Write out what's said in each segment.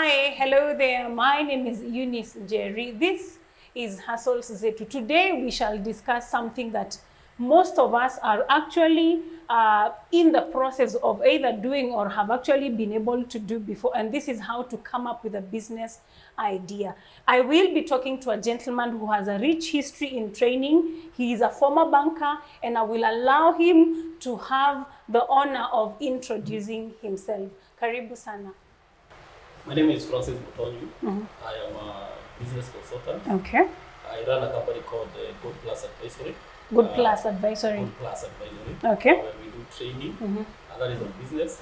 Hi, hello there. My name is Eunice Jerry. This is Hustles Zetu. Today we shall discuss something that most of us are actually in the process of either doing or have actually been able to do before, and this is how to come up with a business idea. I will be talking to a gentleman who has a rich history in training. He is a former banker, and I will allow him to have the honor of introducing himself. Karibu sana. My name is Mutonyi. I am a business consultant. Okay. I run a company called GoldPlus Advisory. GoldPlus Advisory. GoldPlus Advisory. Okay. Where we do training, and that is on business,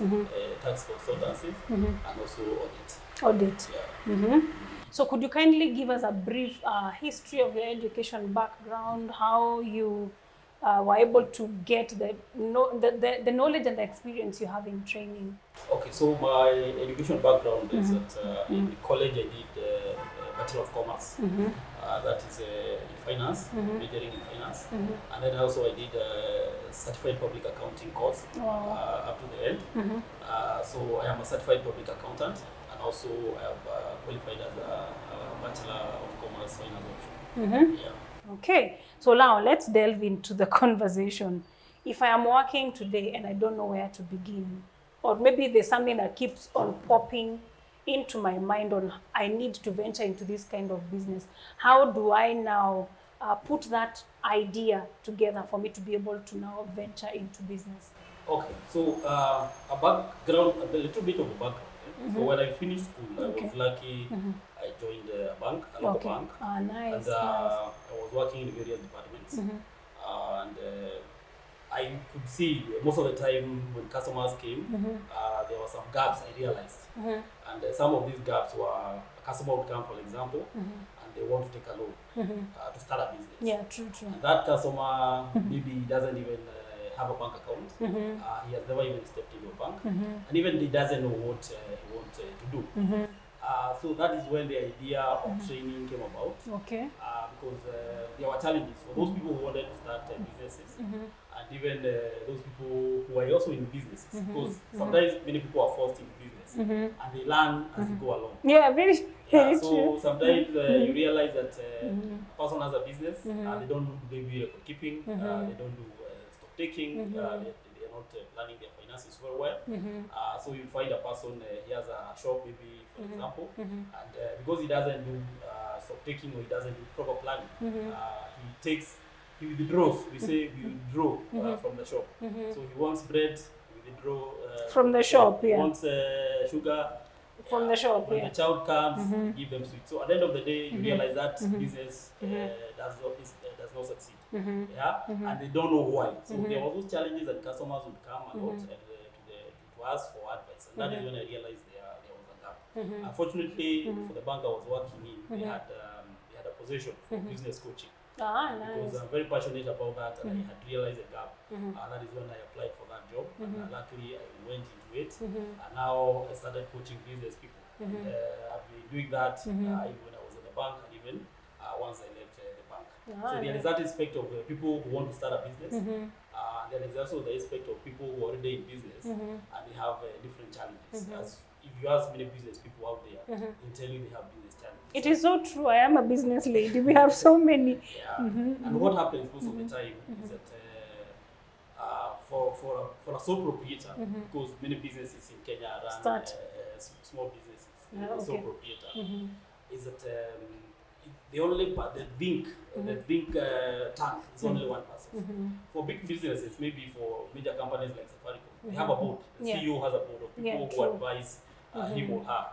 tax consultancy, and also audit. Audit. Yeah. So could you kindly give us a brief history of your education background, how you were able to get the knowledge and the experience you have in training? Okay, so my education background is that in college I did Bachelor of Commerce. That is in finance, majoring in finance. And then also I did a certified public accounting course up to the end. So I am a certified public accountant, and also I have qualified as a Bachelor of Commerce finance option. Yeah. Okay, so now let's delve into the conversation. If I am working today and I don't know where to begin, or maybe there's something that keeps on popping into my mind on I need to venture into this kind of business, how do I now put that idea together for me to be able to now venture into business? Okay, so a background, a little bit of a background. So when I finished school, I was lucky. I joined a bank, a local bank. Ah, nice. And I was working in various departments. And I could see most of the time when customers came, there were some gaps I realized. And some of these gaps were a customer would come, for example, and they want to take a loan to start a business. Yeah, true. And that customer maybe doesn't even have a bank account. He has never even stepped into a bank, and even he doesn't know what he wants to do. So that is when the idea of training came about. Okay. Because there were challenges for those people who wanted to start businesses, and even those people who are also in businesses. Because sometimes many people are forced into business, and they learn as they go along. Yeah, very So true. sometimes you realize that a person has a business, they don't do maybe record keeping, they don't do stock taking, they are not planning their finances very well. So you find a person, he has a shop maybe, for example, and because he doesn't do stock taking or he doesn't do proper planning, he withdraws. We say we withdraw from the shop. So he wants bread, we withdraw From the shop, he yeah. wants sugar. From the shop, when yeah. the child comes, we give them sweets. So at the end of the day, you realize that business does not succeed. Yeah, and they don't know why. So there were those challenges, and customers would come a lot and to ask for advice, and that is when I realized there was a gap. Unfortunately, for the bank I was working in, they had a position for business coaching. Ah, Because nice. I'm very passionate about that, and I had realized a gap, and that is when I applied for that job, and luckily I went into it, and now I started coaching business people. And I've been doing that even when I was in the bank, and even once I left the bank. So there is that aspect of people who want to start a business, and there is also the aspect of people who are already in business, and they have different challenges. As if you ask many business people out there, they tell you they have business challenges. It is so true. I am a business lady. We have so many. Yeah. And what happens most of the time is that for a sole proprietor, because many businesses in Kenya run small businesses, sole proprietor, is that the only part, the think tank is only one person. For big businesses, maybe for major companies like Safaricom, they have a board. The CEO has a board of people who advise him or her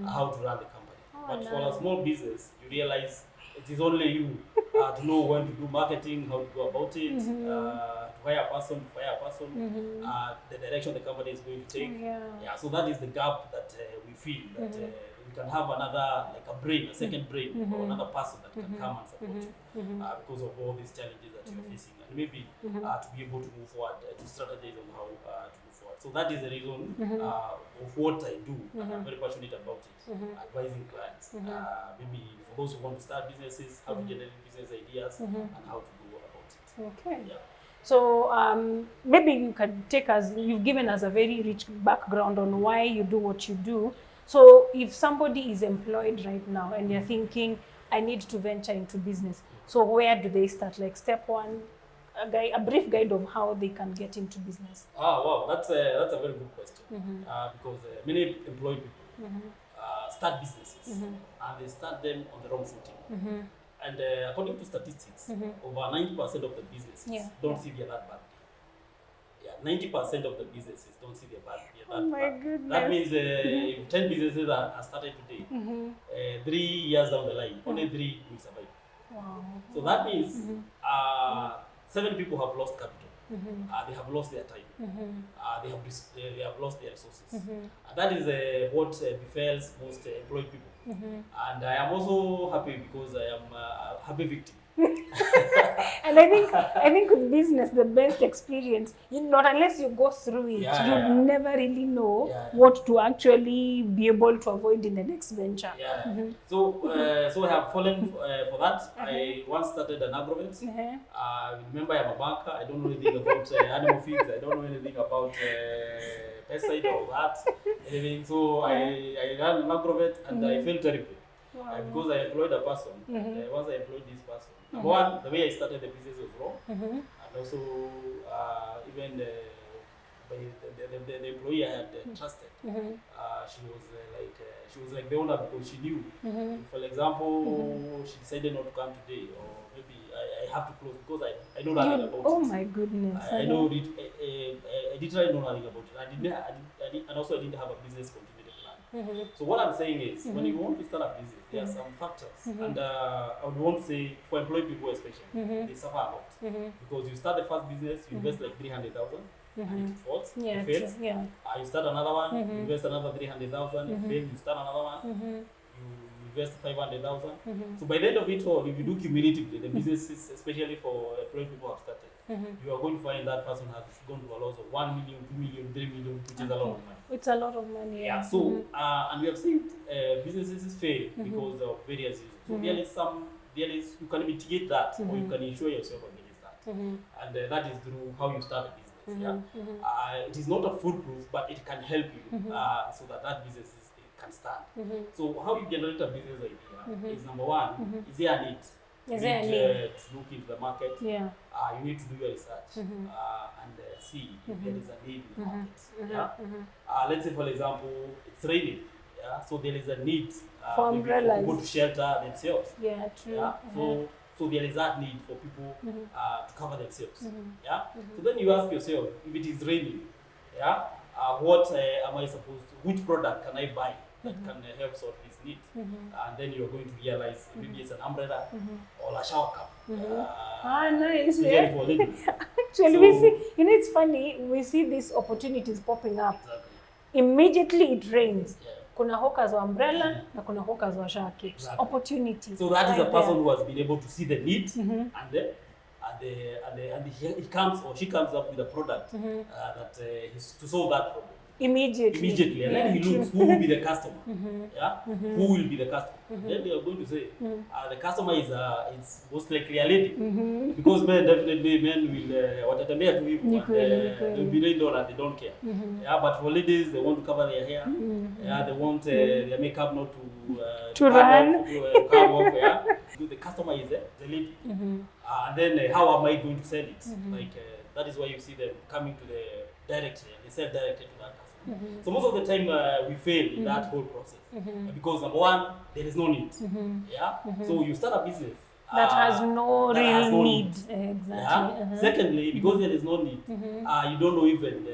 how to run the company. But for a small business, you realize it is only you to know when to do marketing, how to go about it, to hire a person, the direction the company is going to take. So that is the gap that we feel that we can have another, like a brain, a second brain, or another person that can come and support you because of all these challenges that you're facing, and maybe to be able to move forward, to strategize on how to move forward. So that is the reason of what I do, and I'm very passionate about it, advising clients. Maybe for those who want to start businesses, how to generate business ideas, and how to go about it. Okay. Yeah. So maybe you can take us, you've given us a very rich background on why you do what you do. So if somebody is employed right now and you're thinking, I need to venture into business, so where do they start? Like step one, a brief guide of how they can get into business. Wow, that's a very good question. Because many employed people start businesses and they start them on the wrong footing. And according to statistics, over 90% of the businesses don't see their that bad. 90% of the businesses don't see their bad. Goodness. That means if 10 businesses are started today, 3 years down the line, only 3 will survive. Wow. So that means 7 people have lost capital. They have lost their time. They have lost their resources. That is what befalls most employed people. And I am also happy because I am a happy victim. And I think with business, the best experience, not unless you go through it, you never really know what to actually be able to avoid in the next venture. So I have fallen for that. I once started an agrovet. Remember, I'm a banker. I don't know anything about animal feeds. I don't know anything about pesticide or that. Anything. So I ran an agrovet and I felt terrible. Because I employed a person. And once I employed this person, number one, the way I started the business was wrong. And also, even the employee I had trusted, she was like the owner because she knew. For example, she decided not to come today, or maybe I have to close because I know nothing about it. Oh my goodness! I know it. I literally know nothing about it. And also I didn't have a business continuity plan. So what I'm saying is, when you want to start a business, there are some factors, and I would want to say for employed people especially, they suffer a lot because you start the first business, you invest like 300,000. And it falls, it fails. You start another one, you invest another 300,000, it fails, you start another one, you invest 500,000. So by the end of it all, if you do cumulatively, the businesses, especially for employed people have started, you are going to find that person has gone to a loss of 1 million, 2 million, 3 million, which is a lot of money. It's a lot of money. So, and we have seen businesses fail because of various reasons. So there is, you can mitigate that, or you can insure yourself against that. And that is through how you start a business. It is not a foolproof, but it can help you so that business can stand. So how you generate a business idea is number one, is there a need? You need to look into the market. You need to do your research and see if there is a need in the market. Let's say, for example, it's raining. So there is a need for umbrellas. People to shelter themselves. True. So there is that need for people to cover themselves. So then you ask yourself, if it is raining, what am I supposed to? Which product can I buy that can help solve this need? And then you're going to realize maybe it's an umbrella or a shower cap. Nice. For ladies. Actually, so, we see. It's funny. We see these opportunities popping up. Exactly. Immediately it rains. Kuna hawkers wa umbrella na kuna hawkers wa shower caps. Opportunity. So that is a person who has been able to see the need and he comes or she comes up with a product that is to solve that problem. Immediately, and then he looks who will be the customer. Who will be the customer? Then they are going to say the customer is most likely a lady because men will watatembea tu hivyo they'll be rained on and they don't care. But for ladies, they want to cover their hair. They want their makeup not to run. Come off. The customer is the lady. And then how am I going to sell it? Like that is why you see them coming to the directly. They sell directly to that customer. So most of the time we fail in that whole process because number one, there is no need. So you start a business that has no real need. Exactly. Secondly, because there is no need, you don't know even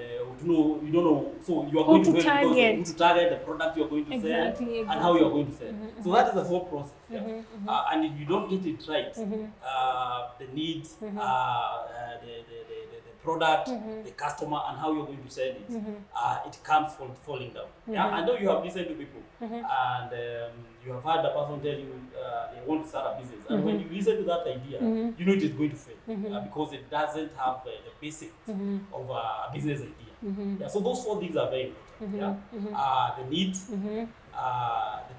you don't know. So you are going to fail because who to target, the product you are going to sell, and how you are going to sell. So that is the whole process. And if you don't get it right, the need, the product, the customer, and how you're going to sell it, it comes falling down. I know you have listened to people, and you have heard the person tell you they want to start a business, and when you listen to that idea, you know it is going to fail because it doesn't have the basics of a business idea. So those 4 things are very important. The need, the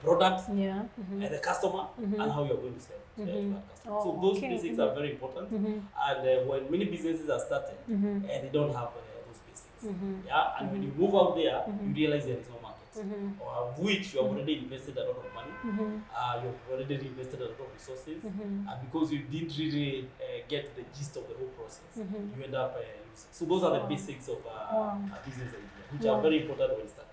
product, the customer, and how you're going to sell to that customer. So those basics are very important. And when many businesses are started, they don't have those basics. And when you move out there, you realize there is no market. of which you have already invested a lot of money, you have already invested a lot of resources, and because you didn't really get the gist of the whole process, you end up losing. So those are the basics of a business idea, which are very important when starting.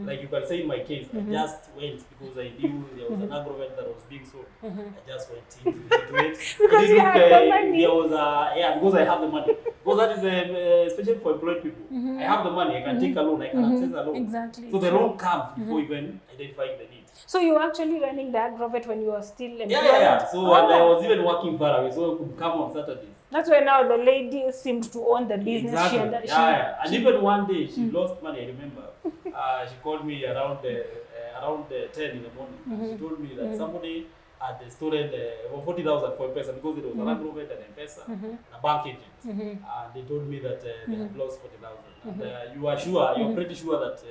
Like you can say in my case, I just went because I knew there was an agrovet that was being sold. I just went into it. Because you had the money. There was because I have the money. Because that is especially for employed people. I have the money, I can take a loan, I can access a loan. Exactly. So the loan comes before even identifying the need. So you were actually running the agrovet when you were still employed? Yeah. So and I was even working far away, so I could come on Saturdays. That's why now the lady seemed to own the business. Exactly. And even one day she lost money, I remember. She called me around 10 in the morning. She told me that somebody had stolen 40,000 for M-Pesa because it was an agrovet and M-Pesa and a bank agent. And they told me that they had lost 40,000. And you are sure, you're pretty sure that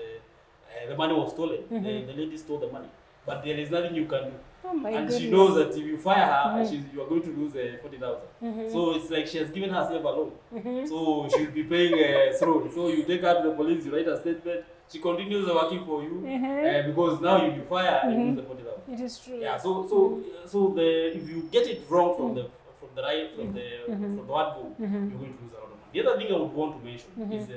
the money was stolen. The lady stole the money. But there is nothing you can do. Oh my and goodness. She knows that if you fire her, you are going to lose 40,000. So it's like she has given herself a loan. So she'll be paying through. So you take her to the police, you write a statement. She continues working for you because now you fire and you lose the 40,000. It is true. Yeah. So if you get it wrong from the word go, you're going to lose a lot of money. The other thing I would want to mention is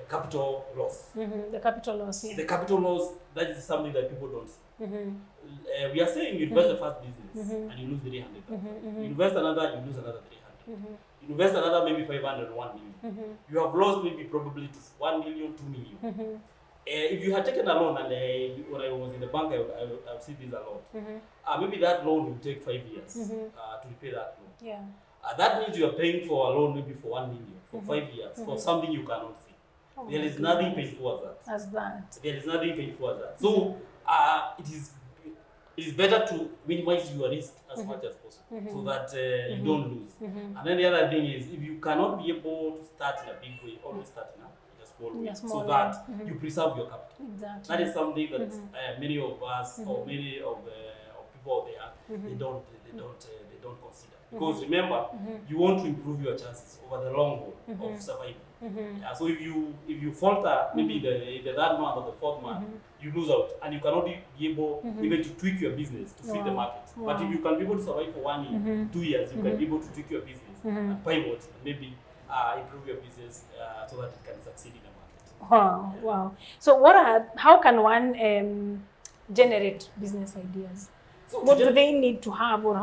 capital loss. The capital loss. Yeah. The capital loss, that is something that people don't see. We are saying you invest the first business and you lose 300,000. You invest another, you lose another 300. You invest another maybe 500, 1 million. You have lost maybe probably 1 million, 2 million. If you had taken a loan and when I was in the bank, I've seen this a lot. Maybe that loan will take 5 years to repay that loan. Yeah. That means you are paying for a loan maybe for 1 million for 5 years for something you cannot see. There is nothing painful as that. There is nothing painful as that. So it is better to minimize your risk as much as possible so that you don't lose. And then the other thing is, if you cannot be able to start in a big way, always start in a small way so that you preserve your capital. Exactly. That is something that many of us or many of people out there they don't consider. Because remember, you want to improve your chances over the long haul of survival. Yeah, so if you falter, maybe the third month or the fourth month, you lose out, and you cannot be able even to tweak your business to fit the market. But if you can be able to survive for 1 year, 2 years, you can be able to tweak your business and pivot, and maybe improve your business so that it can succeed in the market. Wow. So how can one generate business ideas? So what do they need to have, or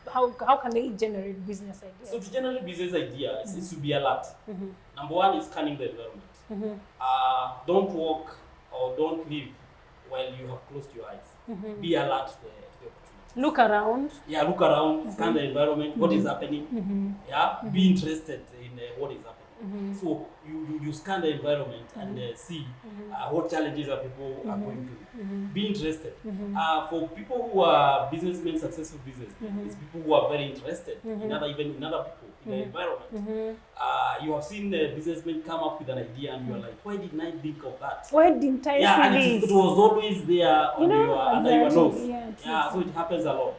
how can they generate business ideas? So to generate business ideas, it should be alert. Number one is scanning the environment. Don't walk or don't live while you have closed your eyes. Be alert to the opportunities. Look around. Yeah, look around, scan the environment, what is happening. Be interested in what is happening. So you scan the environment and see what challenges are people are going through. Be interested. For people who are businessmen, successful businessmen, it's people who are very interested in other people in the environment. You have seen the businessmen come up with an idea and you are like, why didn't I think of that? Why didn't I see this? It was always there under your nose. Yeah, so it happens a lot.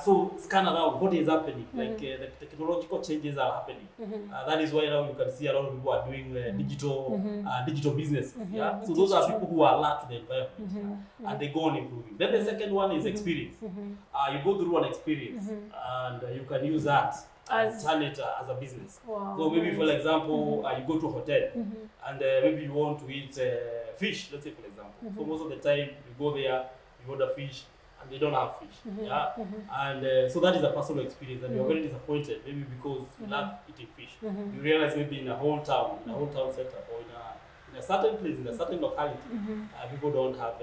So scan around what is happening, like the technological changes are happening. That is why now you can see a lot of people are doing digital business. So those are people who are alert to the environment and they go on improving. Then the second one is experience. You go through an experience and you can use that and turn it as a business. So maybe for example, you go to a hotel and maybe you want to eat fish, let's say for example. So most of the time you go there, you order fish, and they don't have fish. And so that is a personal experience, and you're very disappointed, maybe because you love eating fish. You realize maybe in a whole town center, or in a certain place, in a certain locality, people don't have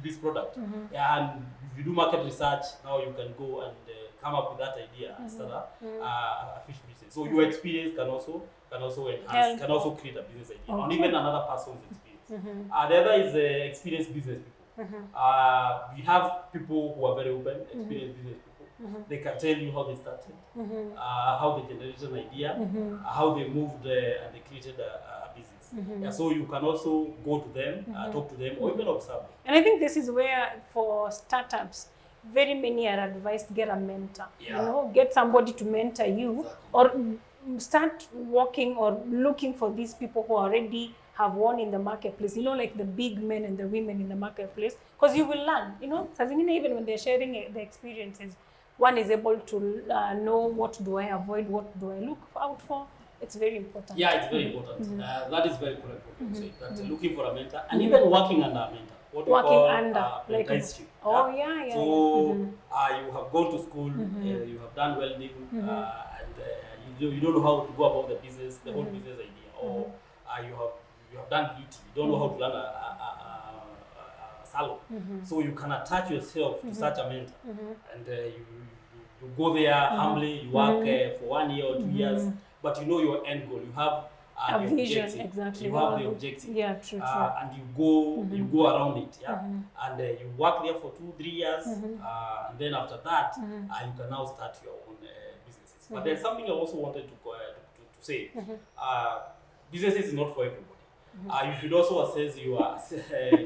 this product. And if you do market research, now you can go and come up with that idea and start a fish business. So your experience can also enhance, can also create a business idea, and even another person's experience. The other is experienced business people. We have people who are very open, experienced business people. They can tell you how they started, how they generated an idea, how they moved and they created a business. So you can also go to them, talk to them, or even observe. And I think this is where, for startups, very many are advised to get a mentor. Get somebody to mentor you, or start working or looking for these people who already have won in the marketplace, you know, like the big men and the women in the marketplace, because you will learn, you know, even when they're sharing the experiences, one is able to know what do I avoid, what do I look out for. It's very important. Yeah, it's very important. That is very important. That looking for a mentor and even working under a mentor. What we Working call under, like, apprenticeship. oh So you have gone to school, you have done welding, and you don't know how to go about the business, the whole business idea, or you have done beauty, you don't know how to run a salon. So you can attach yourself to such a mentor, and you go there humbly, you work for 1 year or 2 years, but you know your end goal. You have a the vision, objective. exactly. You have the objective. Yeah, true. And you go around it, and you work there for 2-3 years, and then after that, you can now start your own businesses. But there's something I also wanted to say. Business is not for everybody. You should also assess your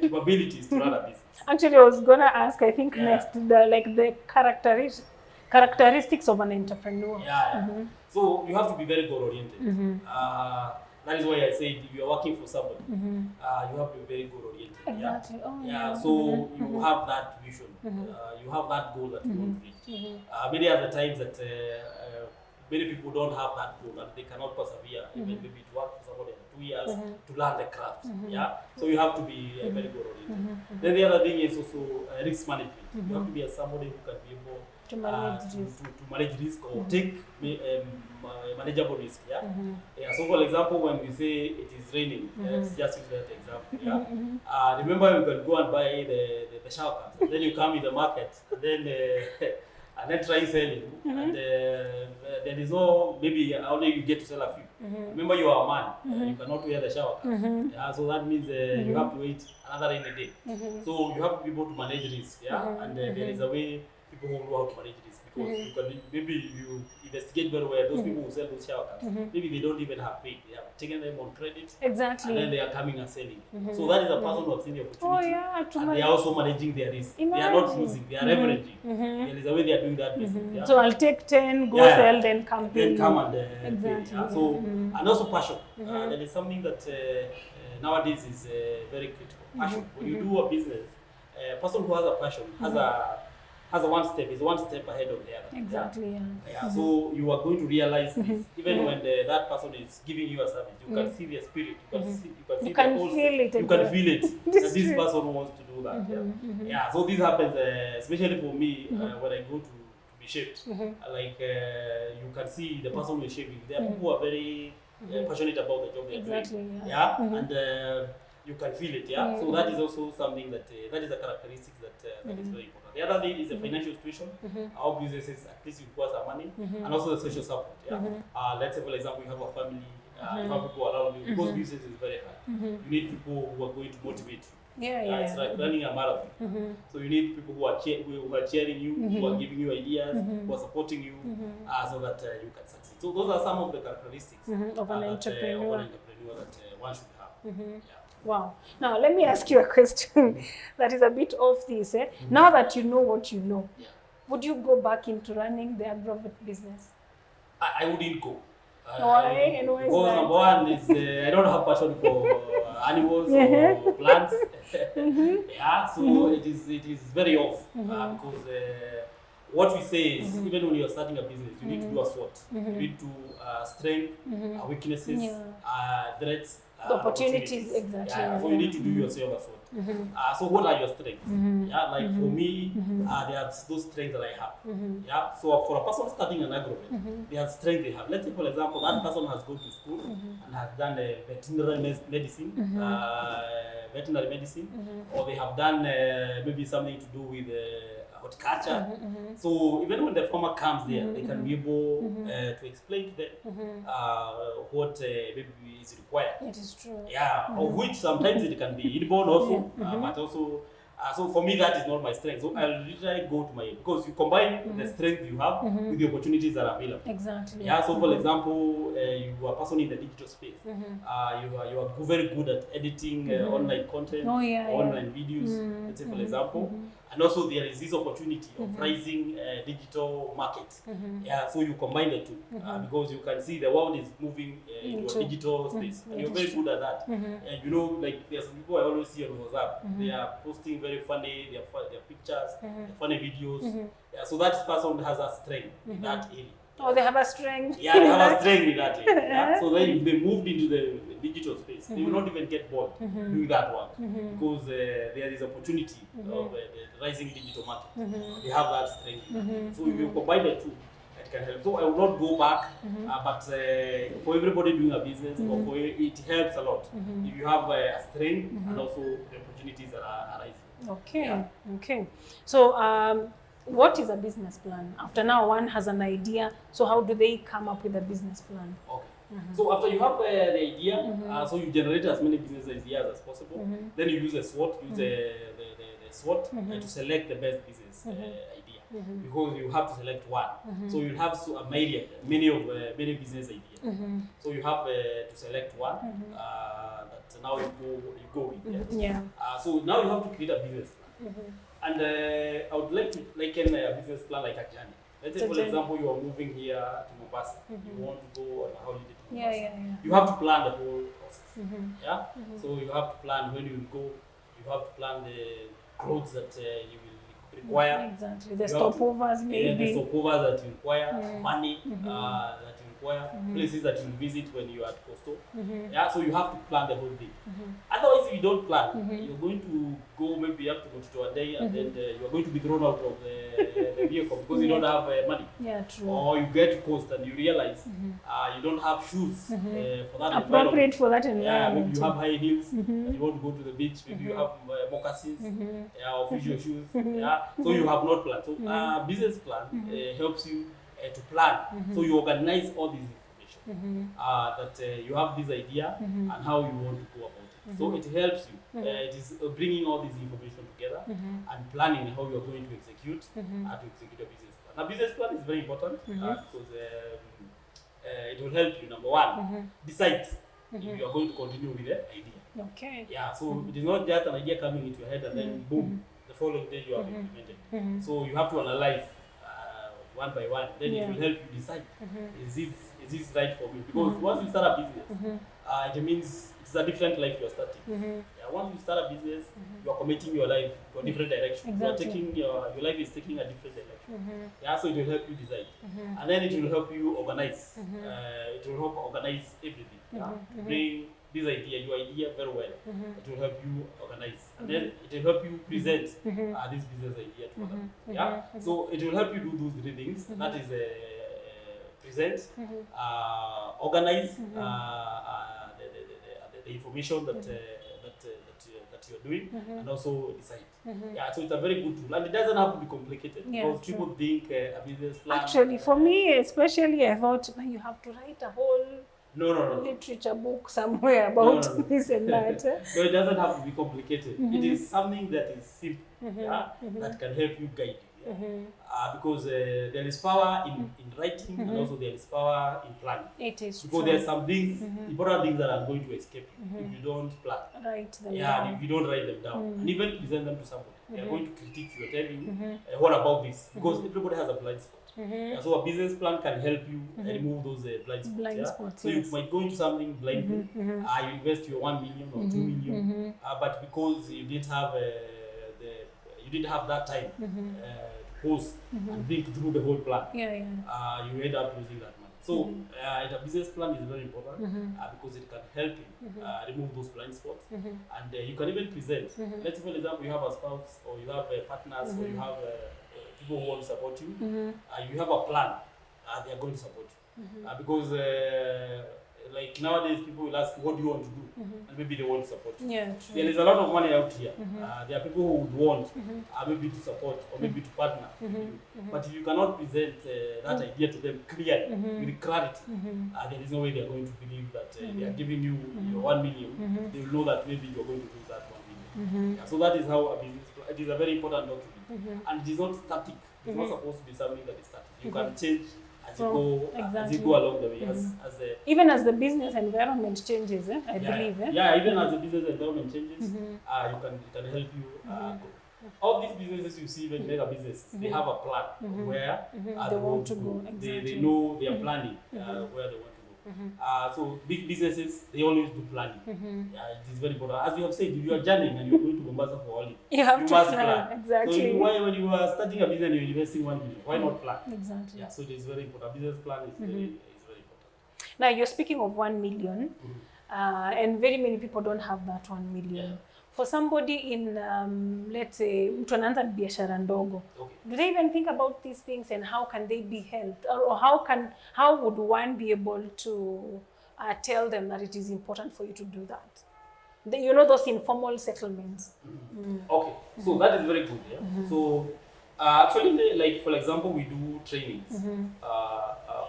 capabilities to run a business. Actually, I was gonna ask, I think next, the characteristics of an entrepreneur. So you have to be very goal oriented. That is why I said if you are working for somebody, you have to be very goal oriented. Exactly. So you have that vision, you have that goal that you want to reach. Many other times that many people don't have that goal and they cannot persevere, even maybe to work for somebody for 2 years to learn the craft. So you have to be very goal oriented. Then the other thing is also risk management. You have to be somebody who can be able to manage risk or take manageable risk. So for example, when we say it is raining, let's just use that example. Remember, you can go and buy the shower caps, and then you come in the market, and then try selling, and there is no, maybe only you get to sell a few. Remember, you are a man, you cannot wear the shower caps. So that means you have to wait another rainy day. So you have to be able to manage risk. And there is a way people who know how to manage risk, because you can, maybe you investigate very well those people who sell those shower caps. Maybe they don't even have paid; they have taken them on credit. Exactly. And then they are coming and selling. So that is a person who has seen the opportunity. And they are also managing their risk. They are not losing; they are leveraging. There is a way they are doing that business. So I'll take 10, go sell, then come pay. Then come and exactly. pay. So and also passion. That is something that nowadays is very critical. Passion. When you do a business, a person who has a passion has a one step ahead of the other. Exactly. So you are going to realize this even when that person is giving you a service. You can see their spirit. You can feel it. You can feel it that this person wants to do that. So this happens especially for me when I go to be shaped. Like you can see the person who is shaping. There are people who are very passionate about the job they're doing. And you can feel it. So that is also something that is a characteristic that is very important. The other thing is the financial situation. Our businesses at least require some money, and also the social support. Let's say, for example, you have a family, you have people around you. Because business is very hard. You need people who are going to motivate you. It's like running a marathon. So you need people who are cheering you, who are giving you ideas, who are supporting you, so that you can succeed. So those are some of the characteristics of an entrepreneur that one should have. Wow. Now, let me ask you a question that is a bit off this. Now that you know what you know, would you go back into running the agro-vet business? I wouldn't go. Why? And why is because that? Number one is I don't have passion for animals or plants. So it is very off because what we say is even when you are starting a business, you need to do a SWOT. You need to strengths, weaknesses, threats, the opportunities. Exactly. So you need to do yourself a SWOT. So what are your strengths? Like for me, there are those strengths that I have. So for a person starting an agro-vet, there are strengths they have. Let's say, for example, that person has gone to school and has done veterinary medicine, or they have done maybe something to do with horticulture. So even when the farmer comes there, they can be able to explain to them what maybe is required. It is true. Of which sometimes it can be inborn also, but also. So for me, that is not my strength. So I'll literally go to because you combine the strength you have with the opportunities that are available. Exactly. So for example, you are a person in the digital space. You are very good at editing online content, online videos. Let's say for example, and also there is this opportunity of rising digital market. Yeah, so you combine the two because you can see the world is moving into a digital space, and you're very good at that. And you know, like there's some people I always see on WhatsApp, they are posting very funny, their pictures, their funny videos. Yeah, so that person has a strength in that area. Oh, they have a strength. Yeah, they have a strength in that area. Yeah? So then if they moved into the digital space, they will not even get bored doing that work because there is opportunity of the rising digital market. They have that strength. So if you combine the two, it can help. So I will not go back, but for everybody doing a business, or for it helps a lot if you have a strength and also the opportunities that are arising. Okay. Yeah. Okay. So what is a business plan? After now, one has an idea. So how do they come up with a business plan? Okay. So after you have the idea, so you generate as many business ideas as possible. Then you use a SWOT, use the SWOT to select the best business idea. Because you have to select one. So you have many business ideas. So you have to select one that now you go with. Yeah. So now you have to create a business plan. And I would like to liken a business plan like a journey. Let's say, for example, you are moving here to Mombasa. You want to go on a holiday to Mombasa. You have to plan the whole process. So you have to plan when you will go. You have to plan the clothes that you will require. Exactly. The stopovers, maybe. The stopovers that you require, money that you require, places that you will visit when you are at Coastal. So you have to plan the whole thing. Otherwise, if you don't plan, you're going to go, maybe you have to go to a day, and then you're going to be thrown out of the vehicle because you don't have money. Yeah, true. Or you get to Coast and you realize you don't have shoes for that appropriate for that environment. Yeah, maybe you have high heels and you want to go to the beach. Maybe you have moccasins or visual shoes. So you have not planned. So business plan helps you to plan. So you organize all these information that you have this idea and how you want to go about it. So it helps you. It is bringing all this information together and planning how you are going to execute to execute a business plan. Now, business plan is very important because it will help you. Number one, decide if you are going to continue with the idea. Okay. Yeah. So it is not just an idea coming into your head and then boom, the following day you have implemented. So you have to analyze one by one. Then it will help you decide is this right for me? Because once you start a business, it means it's a different life you are starting. Once you start a business, you are committing your life to a different direction. Exactly. You are taking your life is taking a different direction. So it will help you decide, and then it will help you organize. It will help organize everything. To bring this idea, your idea very well. It will help you organize, and then it will help you present this business idea to others. So it will help you do those three things. That is present, organize the information that you're doing, and also decide. So it's a very good tool, and it doesn't have to be complicated because people think a business plan. Actually, for me, especially, I thought you have to write a whole literature book somewhere about this and that. No, it doesn't have to be complicated. It is something that is simple, that can help you guide you. Because there is power in writing, and also there is power in planning. It is because there are some things, important things that are going to escape you if you don't plan. Write them down. And if you don't write them down, and even present them to somebody, they are going to critique you, tell you, what about this? Because everybody has a blind spot. So a business plan can help you remove those blind spots. So you might go into something blindly. You invest your 1 million or 2 million, but because you didn't have that time to pause and think through the whole plan, you end up losing that money. So a business plan is very important because it can help you remove those blind spots, and you can even present. Let's say, for example, you have a spouse, or you have partners, or you have people who want to support you. You have a plan, they are going to support you. Because like nowadays, people will ask, what do you want to do? And maybe they want to support you. There is a lot of money out here. There are people who would want maybe to support or maybe to partner with you. But if you cannot present that idea to them clearly, with clarity, there is no way they are going to believe that they are giving you your 1 million. They will know that maybe you are going to lose that 1 million. So that is how a business plan. It is a very important document, and it is not static. It's not supposed to be something that is static. You can change as you go along the way. Even as the business environment changes, I believe. Even as the business environment changes, it can help you grow. All these businesses you see, when mega businesses, they have a plan of where they want to go. Exactly. They know they are planning where they want to go. So big businesses, they always do planning. It is very important. As you have said, if you are journeying and you're going to Mombasa for holiday, you have to must plan. Exactly. So when you are starting a business and you're investing 1 million, why not plan? Exactly. Yeah, so it is very important. Business plan is very important. Now you're speaking of 1 million, and very many people don't have that 1 million. Yeah. For somebody in, let's say, mtu anaanza biashara ndogo, do they even think about these things, and how can they be helped, or how would one be able to tell them that it is important for you to do that? You know, those informal settlements. Okay, so that is very good. Yeah. So actually, like for example, we do trainings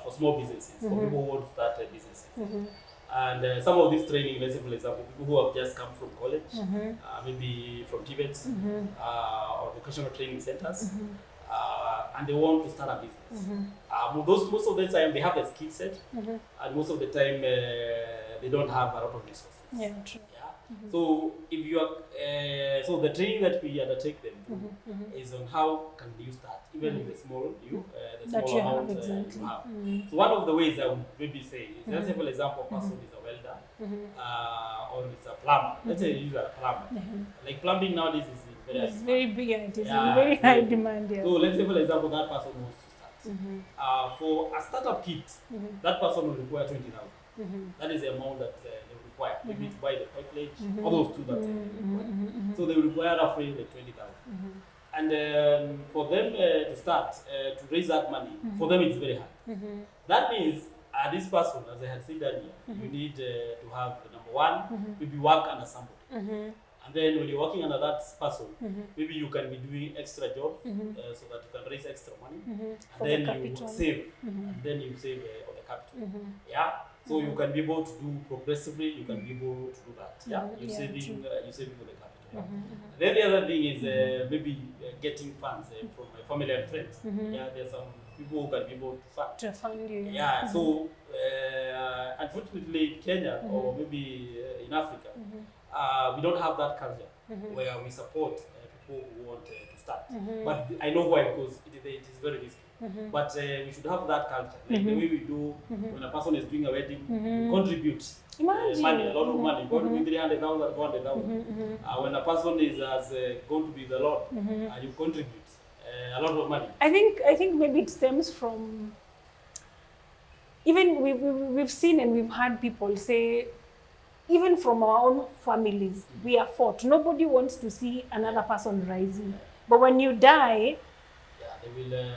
for small businesses, for people who want to start businesses. And some of this training, let's say for example, people who have just come from college, maybe from TVETs or vocational training centers, and they want to start a business. Most of the time they have the skill set, and most of the time they don't have a lot of resources. Yeah, true. So if you are, so the training that we undertake them is on how can you start, even with the small the small amount exactly. you have. So one of the ways I would maybe say is, let's say for example, a person is a welder or is a plumber. Let's say you are a plumber. Like plumbing nowadays is very big, and it is in very high demand. Yeah. So let's say for example that person wants to start. For a startup kit, that person will require 20,000. That is the amount that require, maybe to buy the pipeline, all those two that they require. So they will require roughly like 20,000. And for them to start, to raise that money, for them it's very hard. That means this person, as I had said earlier, you need to have, number one, maybe work under somebody. And then when you're working under that person, maybe you can be doing extra jobs so that you can raise extra money. And then you save, and then you save on the capital. Yeah. So you can be able to do progressively. You can be able to do that. Yeah, you're saving for the capital. Yeah. Then the other thing is maybe getting funds from my family and friends. Yeah, there's some people who can be able to fund you. Yeah. So unfortunately, Kenya or maybe in Africa, we don't have that culture where we support people who want to start. But I know why, because it is very risky. But we should have that culture, like the way we do when a person is doing a wedding, we contribute money, a lot of money, going to be 300,000, 400,000. When a person is going to be the Lord, you contribute a lot of money. I think maybe it stems from, even we've seen and we've heard people say, even from our own families, we are fought. Nobody wants to see another person rising. But when you die,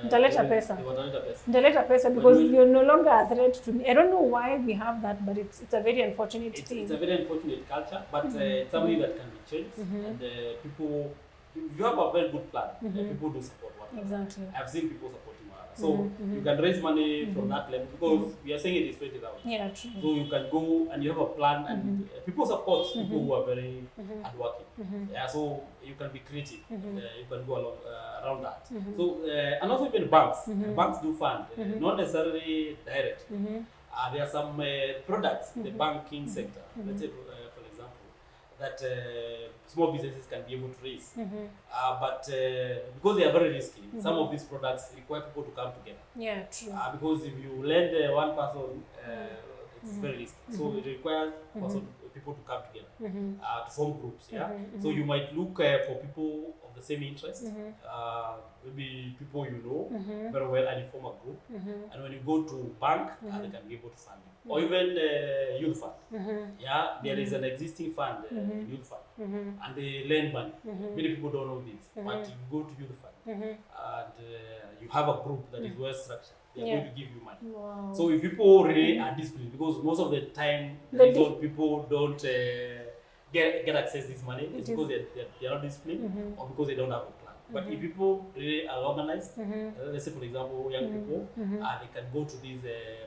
Ntaleta pesa because you're no longer a threat to me. I don't know why we have that, but it's a very unfortunate thing. It's a very unfortunate culture, but it's something that can be changed. And people, if you have a very good plan, people do support one another. Exactly. I've seen people supporting one another. So you can raise money from that level, because we are saying it is 20,000. Yeah, true. So you can go and you have a plan, and people support people who are very hardworking. Yeah, so you can be creative. And, you can go along around that. So and also even banks. Banks do fund, not necessarily direct. There are some products in the banking sector. Let's say, for example, that small businesses can be able to raise. But because they are very risky, some of these products require people to come together. Yeah, true. Because if you lend one person, it's very risky. So it requires people to come together, to form groups. Yeah. So you might look for people of the same interest, maybe people you know very well, and you form a group. And when you go to bank, they can be able to fund you, or even youth fund. Yeah, there is an existing fund, youth fund, and they lend money. Many people don't know this, but if you go to youth fund and you have a group that is well structured, they are going to give you money. Wow. So if people really are disciplined, because most of the time the reason people don't get access to this money is because they are not disciplined, or because they don't have a plan. But if people really are organized, let's say for example young people, they can go to these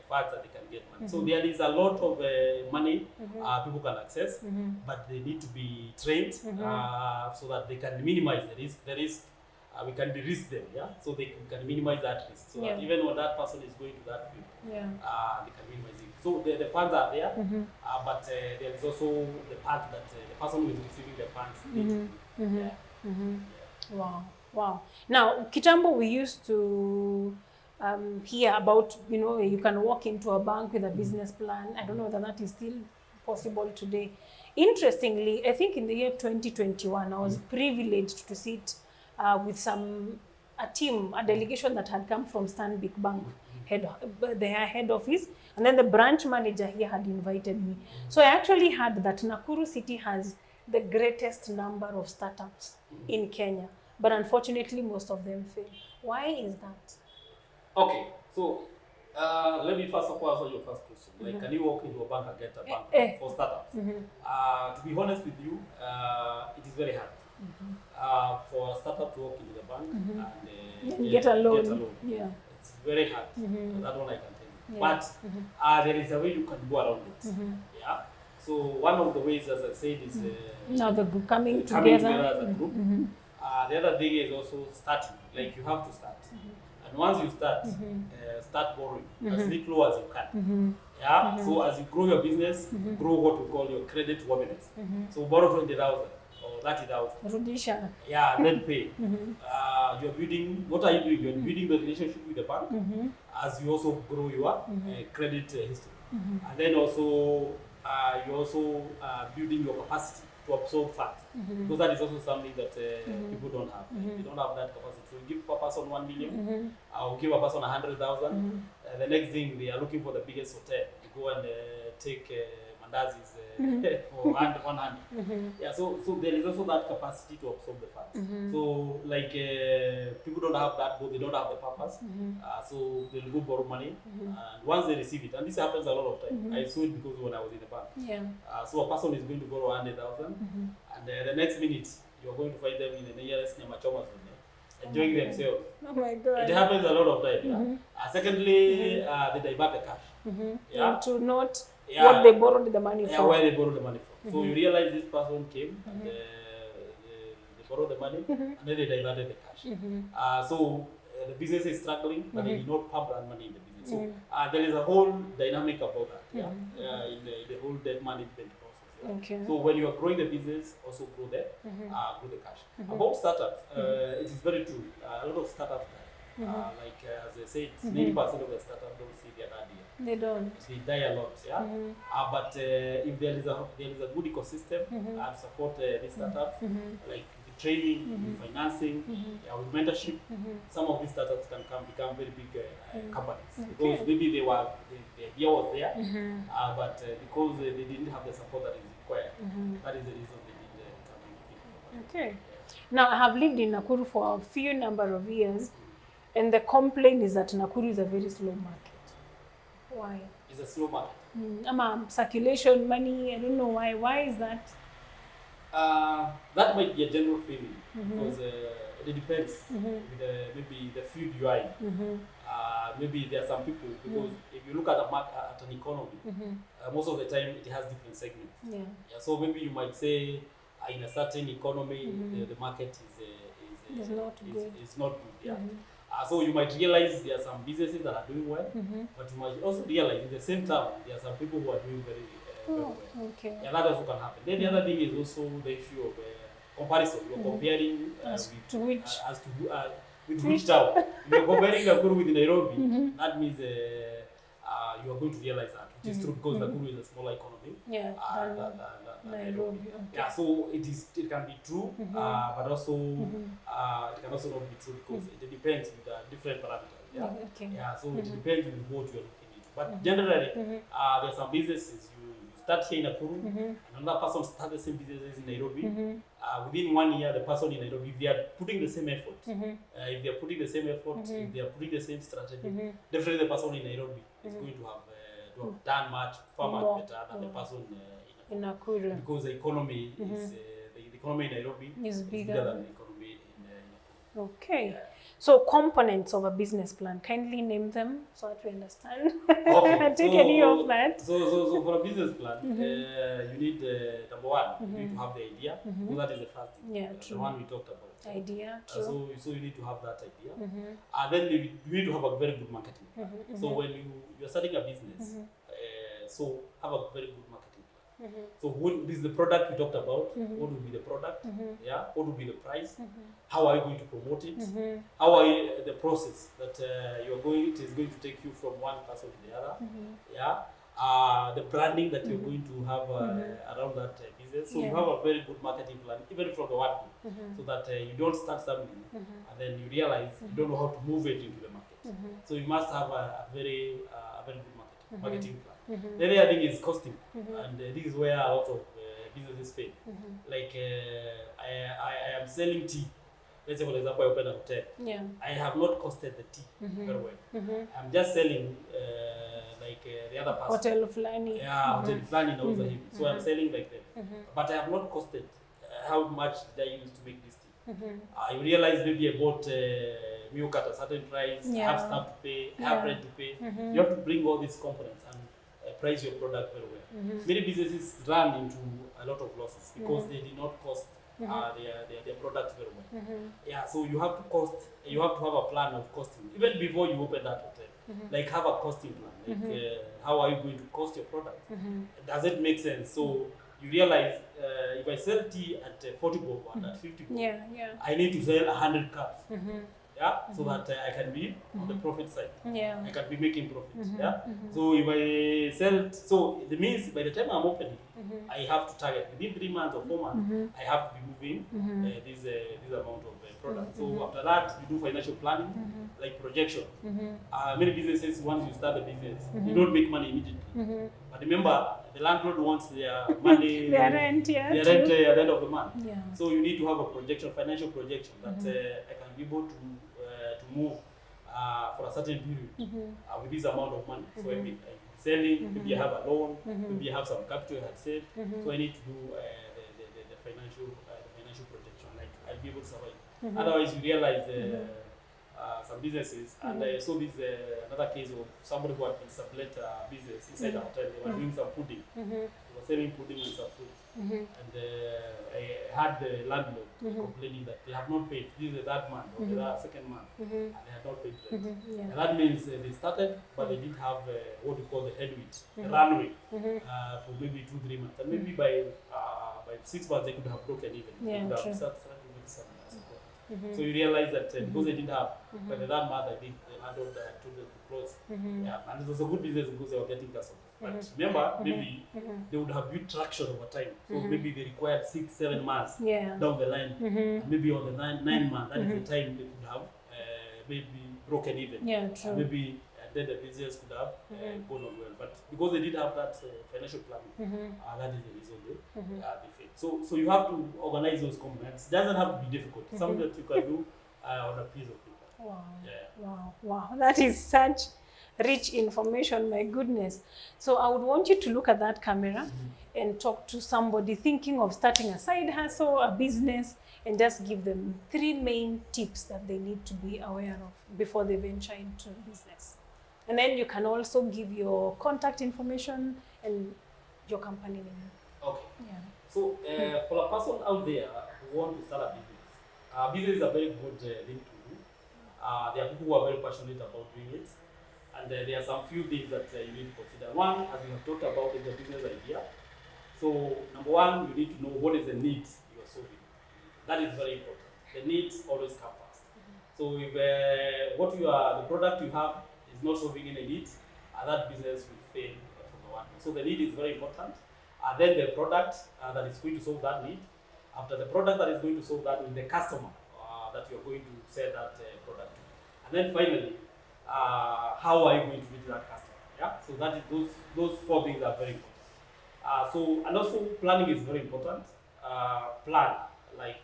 funds and they can get money. So there is a lot of money people can access, but they need to be trained so that they can minimize the risk. We can de-risk them, yeah, so they can minimize that risk. So that even when that person is going to that field, they can minimize it. So the funds are there, but there is also the part that the person who is receiving the funds needs to do. Wow, wow. Now, kitambo, we used to hear about, you can walk into a bank with a business plan. I don't know whether that is still possible today. Interestingly, I think in the year 2021, I was privileged to sit with a team, a delegation that had come from Stanbic Bank, their head office, and then the branch manager here had invited me. So I actually heard that Nakuru City has the greatest number of startups in Kenya, but unfortunately most of them fail. Why is that? Okay, so let me first of all answer your first question. Like, can you walk into a bank and get a bank for startups? To be honest with you, it is very hard for a startup to walk into the bank and get a loan. Yeah, it's very hard. That one I can tell you. Yeah. But there is a way you can go around it. Yeah. So one of the ways, as I said, is now the coming together as a group. The other thing is also starting. Like, you have to start. And once you start, start borrowing as little as you can. Yeah. So as you grow your business, grow what we call your credit worthiness. So borrow 20,000 or 30,000. Rudisha. Yeah, then pay. You're building. What are you doing? You're building the relationship with the bank as you also grow your credit history, and then also you're also building your capacity to absorb funds, because that is also something that people don't have. They don't have that capacity. So you give a person 1 million, or give a person 100,000. The next thing, they are looking for the biggest hotel to go and take mandazis for 100. Yeah, so there is also that capacity to absorb the funds. So like people don't have that, but they don't have the purpose. So they'll go borrow money, and once they receive it, and this happens a lot of time. I saw it because when I was in the bank. Yeah. So a person is going to borrow 100,000, and the next minute you're going to find them in the nearest Nyamachoma zone, enjoying themselves. Oh my God! It happens a lot of time. Secondly, they divert the cash. To not what they borrowed the money for. Yeah, where they borrowed the money for. So you realize this person came and they borrowed the money and then they diverted the cash. So the business is struggling, but they did not pump that money in the business. So there is a whole dynamic about that. In the whole debt management process. Okay. So when you are growing the business, also grow the cash. About startups, it is very true. A lot of startups like as I said, 90% of the startups don't see their idea. They don't. They die a lot, yeah. But if there is a good ecosystem and support these startups, like the training, financing, with mentorship, some of these startups can become very big companies, because maybe the idea was there, but because they didn't have the support that is required, that is the reason they didn't become big. Okay. Now, I have lived in Nakuru for a few number of years. And the complaint is that Nakuru is a very slow market. Why? It's a slow market. Circulation, money, I don't know why. Why is that? That might be a general feeling, because it depends with maybe the field you are in. Maybe there are some people, because if you look at an economy, most of the time it has different segments. Yeah. So maybe you might say in a certain economy, the market is not good. Yeah. So you might realize there are some businesses that are doing well, but you might also realize at the same time there are some people who are doing very well. Okay. Yeah, that also can happen. Then the other thing is also the issue of comparison. You're comparing with which town. If you're comparing Nakuru with Nairobi, that means you are going to realize that, which is true, because Nakuru is a smaller economy. Yeah. Nairobi. Okay. Yeah, so it can be true, but also it can also not be true, because it depends with different parameters. Yeah. Okay. Yeah. So it depends on what you are looking into. But generally, there are some businesses you start here in Nakuru, another person start the same businesses in Nairobi. Within 1 year, the person in Nairobi, if they are putting the same effort, if they are putting the same effort, if they are putting the same strategy, definitely the person in Nairobi is going to have done far much better than the person in Nakuru, because the economy is the economy in Nairobi is bigger than the economy in Nakuru. Okay. Yeah. So components of a business plan, kindly name them so that we understand. Okay. Take any of that. So for a business plan, you need number one, you need to have the idea. So that is the first thing. Yeah, true. The one we talked about. Idea. True. So you need to have that idea. Then you need to have a very good marketing plan. So when you're starting a business, so have a very good marketing plan. So what is the product we talked about? What will be the product? Yeah. What will be the price? How are you going to promote it? How are you, the process that it is going to take you from one person to the other? Yeah. The branding that you're going to have around that business. So you have a very good marketing plan, even from the word go, so that you don't start something and then you realize you don't know how to move it into the market. So you must have a very good marketing plan. The other thing is costing, and this is where a lot of businesses fail. Like I am selling tea. Let's say, for example, I open a hotel. I have not costed the tea very well. I'm just selling the other person. Hotel flani. Yeah, hotel flani knows him. So I'm selling like them. But I have not costed how much did I use to make this tea. I realized maybe I bought milk at a certain price, I have staff to pay, I have rent to pay. You have to bring all these components and price your product very well. Many businesses run into a lot of losses because they did not cost their products very well. Yeah, so you have to have a plan of costing even before you open that hotel. Like have a costing plan. Like how are you going to cost your product? Does it make sense? So you realize if I sell tea at 40 bob and at 50 bob, I need to sell 100 cups. Yeah, so that I can be on the profit side. I can be making profit. Yeah, so if I sell, so it means by the time I'm opening, I have to target within 3 months or 4 months. I have to be moving this amount of product. So after that, you do financial planning, like projection. Many businesses, once you start the business, you don't make money immediately. But remember, the landlord wants their money, their rent at the end of the month. So you need to have a projection, financial projection that I can be able to move for a certain period with this amount of money. So I'm selling, maybe I have a loan, maybe I have some capital I had saved. So I need to do the financial projection. Like I'll be able to survive. Otherwise, you realize some businesses, and I saw this another case of somebody who had been sublet business inside a hotel. They were doing some pudding. They were selling pudding and some fruit. And I had the landlord complaining that they have not paid. This is the third month or the second month, and they had not paid rent. And that means they started, but they didn't have what we call the headwind, the runway, for maybe 2-3 months. And maybe by 6 months they could have broken even. They could have started with some support. So you realize that because they didn't have, by the third month the landlord told them to close. And it was a good business because they were getting customers. But remember, maybe they would have built traction over time. So maybe they required 6-7 months down the line. And maybe on the 9 months, that is the time they could have maybe broken even. Maybe then the business could have gone on well. But because they didn't have that financial planning, that is the reason they failed. So you have to organize those components. It doesn't have to be difficult. Something that you can do on a piece of paper. Wow. That is such rich information, my goodness. So I would want you to look at that camera and talk to somebody thinking of starting a side hustle, a business, and just give them 3 main tips that they need to be aware of before they venture into business. And then you can also give your contact information and your company name. Okay. So for a person out there who want to start a business, business is a very good thing to do. There are people who are very passionate about doing it. And there are some few things that you need to consider. One, as we have talked about, is the business idea. So number one, you need to know what is the need you are solving. That is very important. The needs always come first. So if the product you have is not solving any needs, that business will fail from the one. So the need is very important. Then the product that is going to solve that need. After the product that is going to solve that need, the customer that you are going to sell that product to. And then finally, how are you going to reach that customer? So that is those 4 things are very important. And also planning is very important. Plan like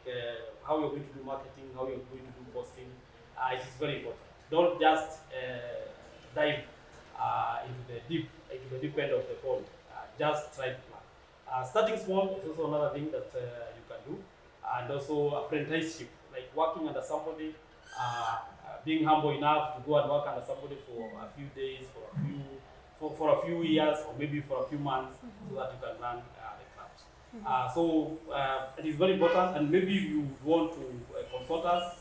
how you're going to do marketing, how you're going to do posting. It is very important. Don't just dive into the deep end of the pond. Just try to plan. Starting small is also another thing that you can do, and also apprenticeship, like working under somebody. Being humble enough to go and work under somebody for a few days, for a few years, or maybe for a few months, so that you can learn the craft. So it is very important, and maybe you want to consult us,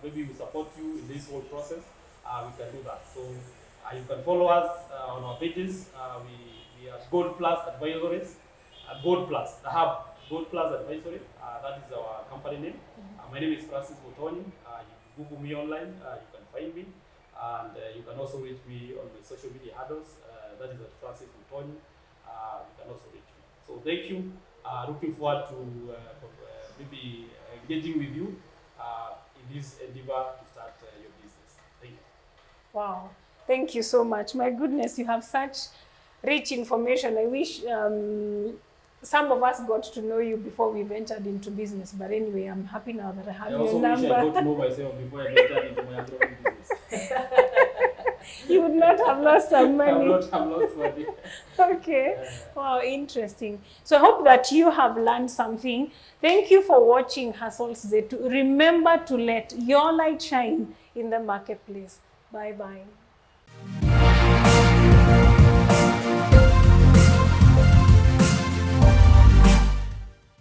maybe we support you in this whole process, we can do that. So you can follow us on our pages. We are GoldPlus Advisories. GoldPlus, the hub, GoldPlus Advisory. That is our company name. My name is Francis Mutonyi. You Google me online, you can find me. And you can also reach me on my social media handles. That is at Francis Mutonyi. You can also reach me. So thank you. Looking forward to maybe engaging with you in this endeavor to start your business. Thank you. Wow. Thank you so much. My goodness, you have such rich information. I wish some of us got to know you before we ventured into business. But anyway, I'm happy now that I have your number. I also wish I got to know myself before I ventured into my agrarian business. You would not have lost some money. I would not have lost money. Okay. Wow, interesting. So I hope that you have learned something. Thank you for watching Hustles Z2. Remember to let your light shine in the marketplace. Bye-bye.